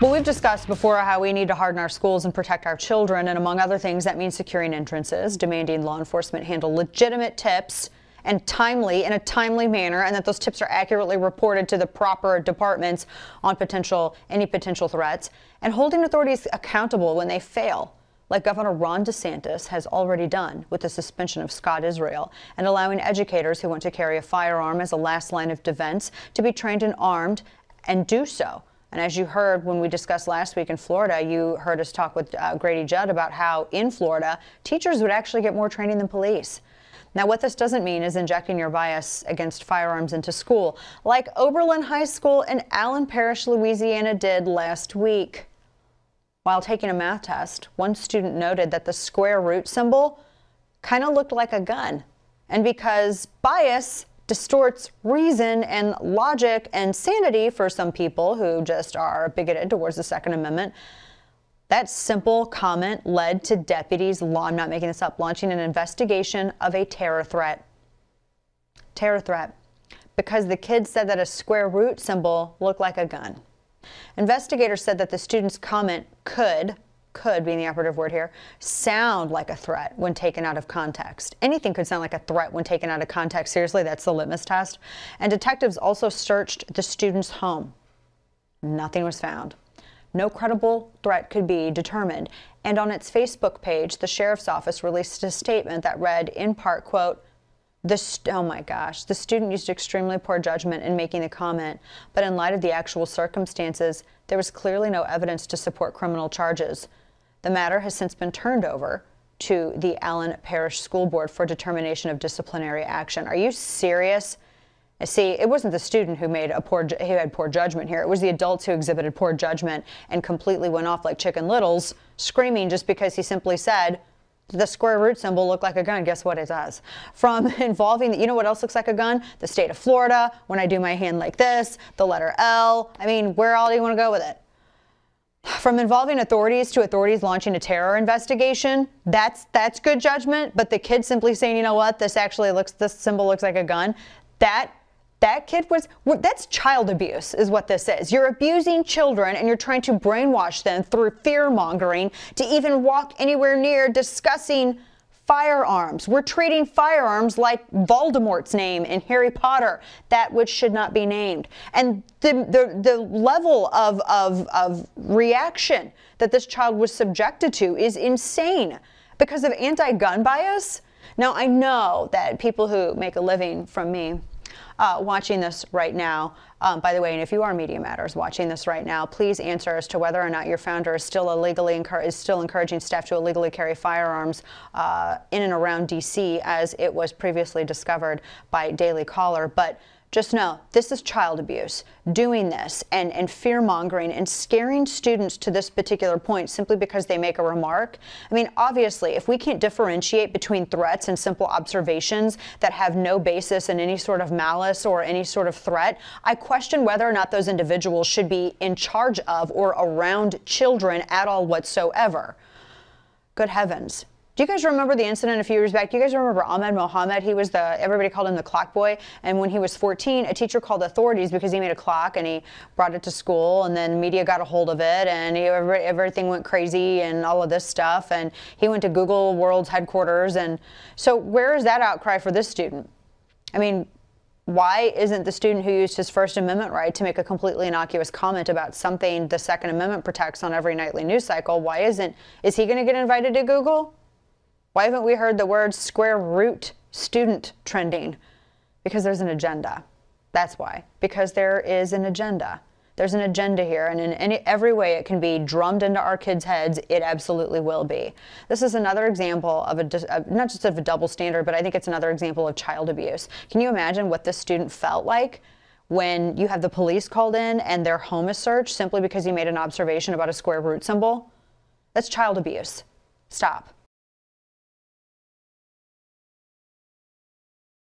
Well, we've discussed before how we need to harden our schools and protect our children, and among other things, that means securing entrances, demanding law enforcement handle legitimate tips and in a timely manner, and that those tips are accurately reported to the proper departments on any potential threats, and holding authorities accountable when they fail, like Governor Ron DeSantis has already done with the suspension of Scott Israel, and allowing educators who want to carry a firearm as a last line of defense to be trained and armed and do so. And as you heard when we discussed last week in Florida, you heard us talk with Grady Judd about how in Florida, teachers would actually get more training than police. Now, what this doesn't mean is injecting your bias against firearms into school, like Oberlin High School in Allen Parish, Louisiana did last week. While taking a math test, one student noted that the square root symbol kind of looked like a gun. And because bias distorts reason and logic and sanity for some people who just are bigoted towards the Second Amendment, that simple comment led to deputies, I'm not making this up, launching an investigation of a terror threat. Terror threat. Because the kid said that a square root symbol looked like a gun. Investigators said that the student's comment could being the operative word here, sound like a threat when taken out of context. Anything could sound like a threat when taken out of context. Seriously, that's the litmus test. And detectives also searched the student's home. Nothing was found. No credible threat could be determined. And on its Facebook page, the sheriff's office released a statement that read, in part, quote, oh my gosh, the student used extremely poor judgment in making the comment, but in light of the actual circumstances, there was clearly no evidence to support criminal charges. The matter has since been turned over to the Allen Parish School Board for determination of disciplinary action. Are you serious? See, it wasn't the student who had poor judgment here. It was the adults who exhibited poor judgment and completely went off like Chicken Littles, screaming just because he simply said the square root symbol looked like a gun. Guess what it does? From involving, you know what else looks like a gun? The state of Florida, when I do my hand like this, the letter L. I mean, where all do you want to go with it? From involving authorities to authorities launching a terror investigation, that's good judgment. But the kid simply saying, you know what, this symbol looks like a gun, that's child abuse is what this is. You're abusing children and you're trying to brainwash them through fear mongering to even walk anywhere near discussing firearms. We're treating firearms like Voldemort's name in Harry Potter, that which should not be named. And the level of reaction that this child was subjected to is insane because of anti-gun bias. Now, I know that people who make a living from me watching this right now, by the way, and if you are Media Matters watching this right now, please answer as to whether or not your founder is still encouraging staff to illegally carry firearms in and around D.C. as it was previously discovered by Daily Caller. But just know, this is child abuse, doing this and fear-mongering and scaring students to this particular point simply because they make a remark. I mean, obviously, if we can't differentiate between threats and simple observations that have no basis in any sort of malice or any sort of threat, I question whether or not those individuals should be in charge of or around children at all whatsoever. Good heavens. Do you guys remember the incident a few years back? Do you guys remember Ahmed Mohamed? He was everybody called him the clock boy. And when he was 14, a teacher called authorities because he made a clock and he brought it to school, and then media got a hold of it and everything went crazy and all of this stuff. And he went to Google World's headquarters. And so where is that outcry for this student? I mean, why isn't the student who used his First Amendment right to make a completely innocuous comment about something the Second Amendment protects on every nightly news cycle? Is he going to get invited to Google? Why haven't we heard the word square root student trending? Because there's an agenda. That's why. Because there is an agenda. There's an agenda here, and in every way it can be drummed into our kids' heads, it absolutely will be. This is another example of not just of a double standard, but I think it's another example of child abuse. Can you imagine what this student felt like when you have the police called in and their home is searched simply because he made an observation about a square root symbol? That's child abuse. Stop.